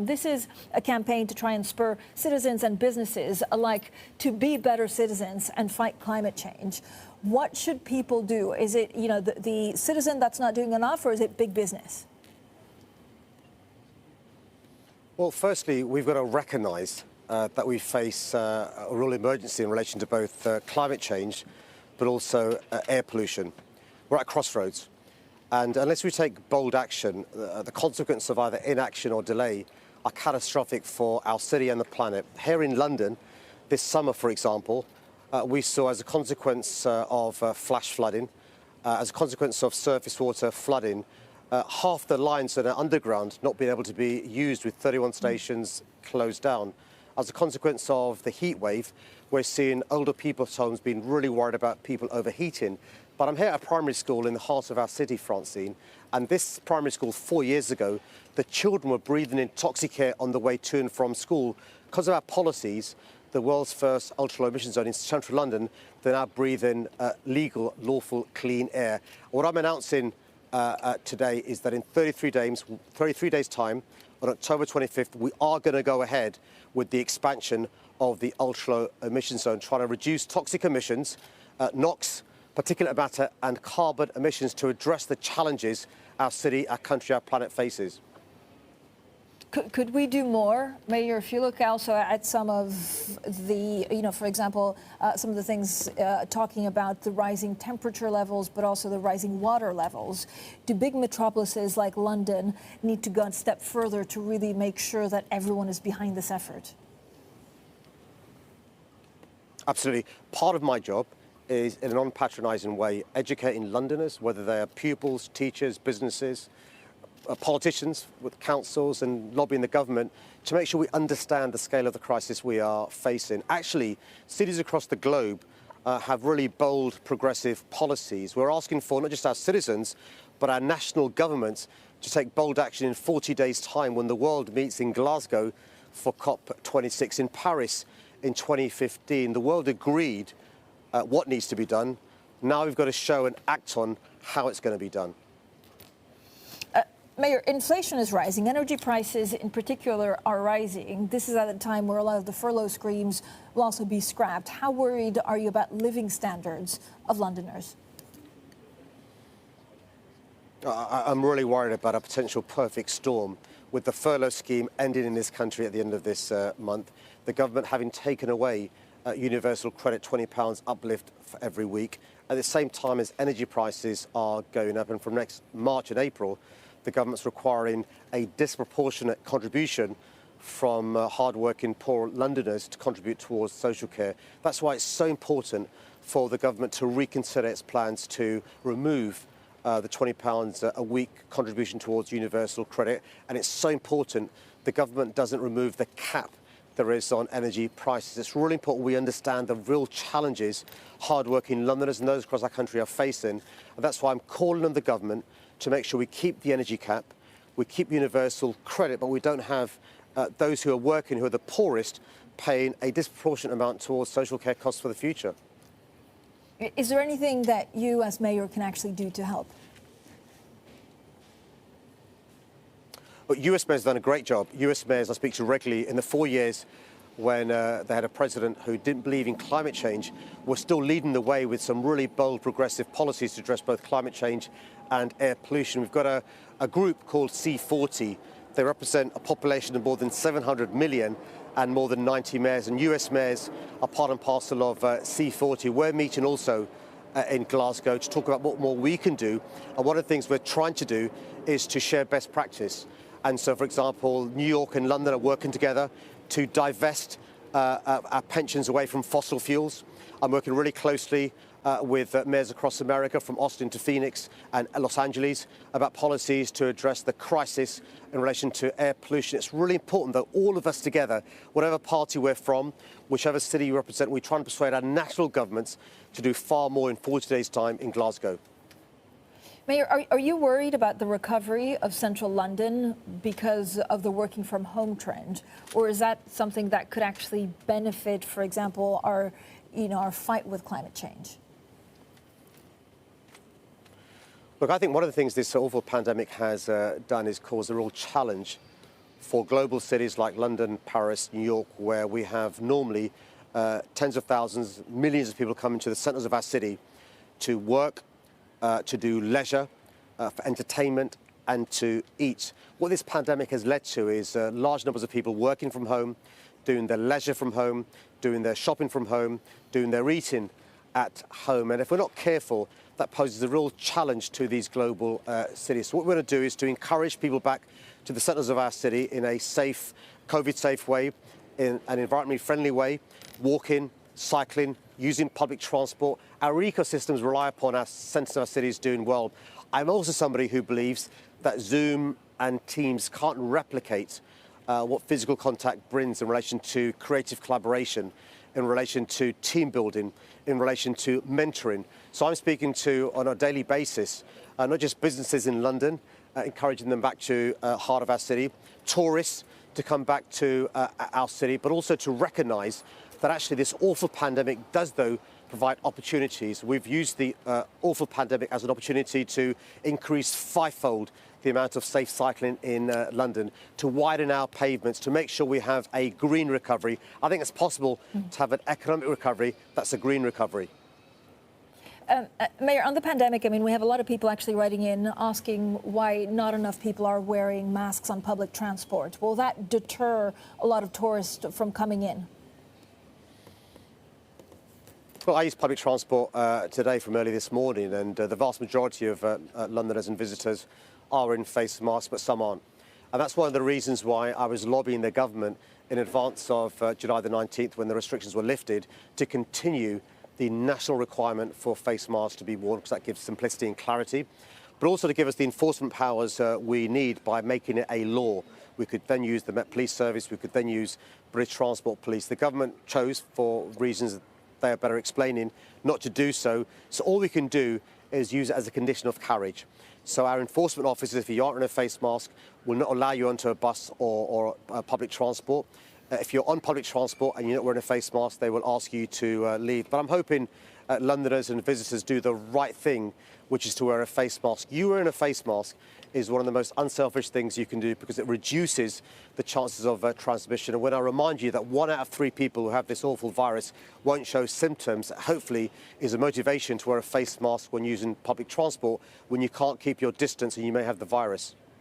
This is a campaign to try and spur citizens and businesses alike to be better citizens and fight climate change. What should people do? Is it, the citizen that's not doing enough, or is it big business? Well, firstly, we've got to recognise that we face a real emergency in relation to both climate change, but also air pollution. We're at a crossroads. And unless we take bold action, the consequence of either inaction or delay are catastrophic for our city and the planet. Here in London, this summer, for example, we saw, as a consequence of flash flooding, as a consequence of surface water flooding, half the lines that are underground not being able to be used, with 31 stations closed down. As a consequence of the heat wave, we're seeing older people's homes being really worried about people overheating. But I'm here at a primary school in the heart of our city, Francine, and this primary school 4 years ago, the children were breathing in toxic air on the way to and from school. Because of our policies, the world's first ultra-low emission zone in central London, they're now breathing legal, lawful, clean air. What I'm announcing today is that in 33 days' time, on October 25th, we are going to go ahead with the expansion of the ultra-low emission zone, trying to reduce toxic emissions, NOx, particulate matter and carbon emissions to address the challenges our city, our country, our planet faces. Could we do more, Mayor? If you look also at some of the, for example, some of the things talking about the rising temperature levels, but also the rising water levels, do big metropolises like London need to go a step further to really make sure that everyone is behind this effort? Absolutely. Part of my job is, in a non-patronising way, educating Londoners, whether they are pupils, teachers, businesses, politicians with councils, and lobbying the government to make sure we understand the scale of the crisis we are facing. Actually, cities across the globe have really bold, progressive policies. We're asking for not just our citizens, but our national governments to take bold action in 40 days' time, when the world meets in Glasgow for COP26. In Paris in 2015, the world agreed what needs to be done. Now we've got to show and act on how it's going to be done. Mayor, inflation is rising. Energy prices in particular are rising. This is at a time where a lot of the furlough schemes will also be scrapped. How worried are you about living standards of Londoners? I'm really worried about a potential perfect storm, with the furlough scheme ending in this country at the end of this month, the government having taken away universal credit, £20 uplift for every week, at the same time as energy prices are going up. And from next March and April, the government's requiring a disproportionate contribution from hard-working poor Londoners to contribute towards social care. That's why it's so important for the government to reconsider its plans to remove the £20 a week contribution towards universal credit. And it's so important the government doesn't remove the cap there is on energy prices. It's really important we understand the real challenges hard-working Londoners and those across our country are facing. And that's why I'm calling on the government to make sure we keep the energy cap, we keep universal credit, but we don't have those who are working, who are the poorest, paying a disproportionate amount towards social care costs for the future. Is there anything that you as mayor can actually do to help? But US mayors have done a great job. US mayors I speak to regularly, in the 4 years when they had a president who didn't believe in climate change, were still leading the way with some really bold, progressive policies to address both climate change and air pollution. We've got a group called C40. They represent a population of more than 700 million and more than 90 mayors. And US mayors are part and parcel of C40. We're meeting also in Glasgow to talk about what more we can do. And one of the things we're trying to do is to share best practice. And so, for example, New York and London are working together to divest our pensions away from fossil fuels. I'm working really closely with mayors across America, from Austin to Phoenix and Los Angeles, about policies to address the crisis in relation to air pollution. It's really important that all of us together, whatever party we're from, whichever city you represent, we try and persuade our national governments to do far more in 40 days' time in Glasgow. Mayor, are you worried about the recovery of central London because of the working from home trend? Or is that something that could actually benefit, for example, our fight with climate change? Look, I think one of the things this awful pandemic has done is cause a real challenge for global cities like London, Paris, New York, where we have normally tens of thousands, millions of people coming to the centres of our city to work, to do leisure, for entertainment and to eat. What this pandemic has led to is large numbers of people working from home, doing their leisure from home, doing their shopping from home, doing their eating at home. And if we're not careful, that poses a real challenge to these global cities. So what we're going to do is to encourage people back to the centres of our city in a safe, COVID-safe way, in an environmentally friendly way, walking, cycling, using public transport. Our ecosystems rely upon our centres of our cities doing well. I'm also somebody who believes that Zoom and Teams can't replicate what physical contact brings in relation to creative collaboration, in relation to team building, in relation to mentoring. So I'm speaking to, on a daily basis, not just businesses in London, encouraging them back to heart of our city, tourists to come back to our city, but also to recognise that actually this awful pandemic does, though, provide opportunities. We've used the awful pandemic as an opportunity to increase fivefold the amount of safe cycling in London, to widen our pavements, to make sure we have a green recovery. I think it's possible to have an economic recovery that's a green recovery. Mayor, on the pandemic, I mean, we have a lot of people actually writing in asking why not enough people are wearing masks on public transport. Will that deter a lot of tourists from coming in? Well, I use public transport today from early this morning, and the vast majority of Londoners and visitors are in face masks, but some aren't. And that's one of the reasons why I was lobbying the government in advance of July the 19th, when the restrictions were lifted, to continue the national requirement for face masks to be worn, because that gives simplicity and clarity, but also to give us the enforcement powers we need by making it a law. We could then use the Met Police Service, we could then use British Transport Police. The government chose, for reasons they are better explaining, not to do so. So all we can do is use it as a condition of carriage. So our enforcement officers, if you aren't in a face mask, will not allow you onto a bus or public transport. If you're on public transport and you're not wearing a face mask, they will ask you to leave. But I'm hoping Londoners and visitors do the right thing, which is to wear a face mask. You wearing a face mask is one of the most unselfish things you can do, because it reduces the chances of transmission. And when I remind you that 1 out of 3 people who have this awful virus won't show symptoms, hopefully is a motivation to wear a face mask when using public transport, when you can't keep your distance and you may have the virus.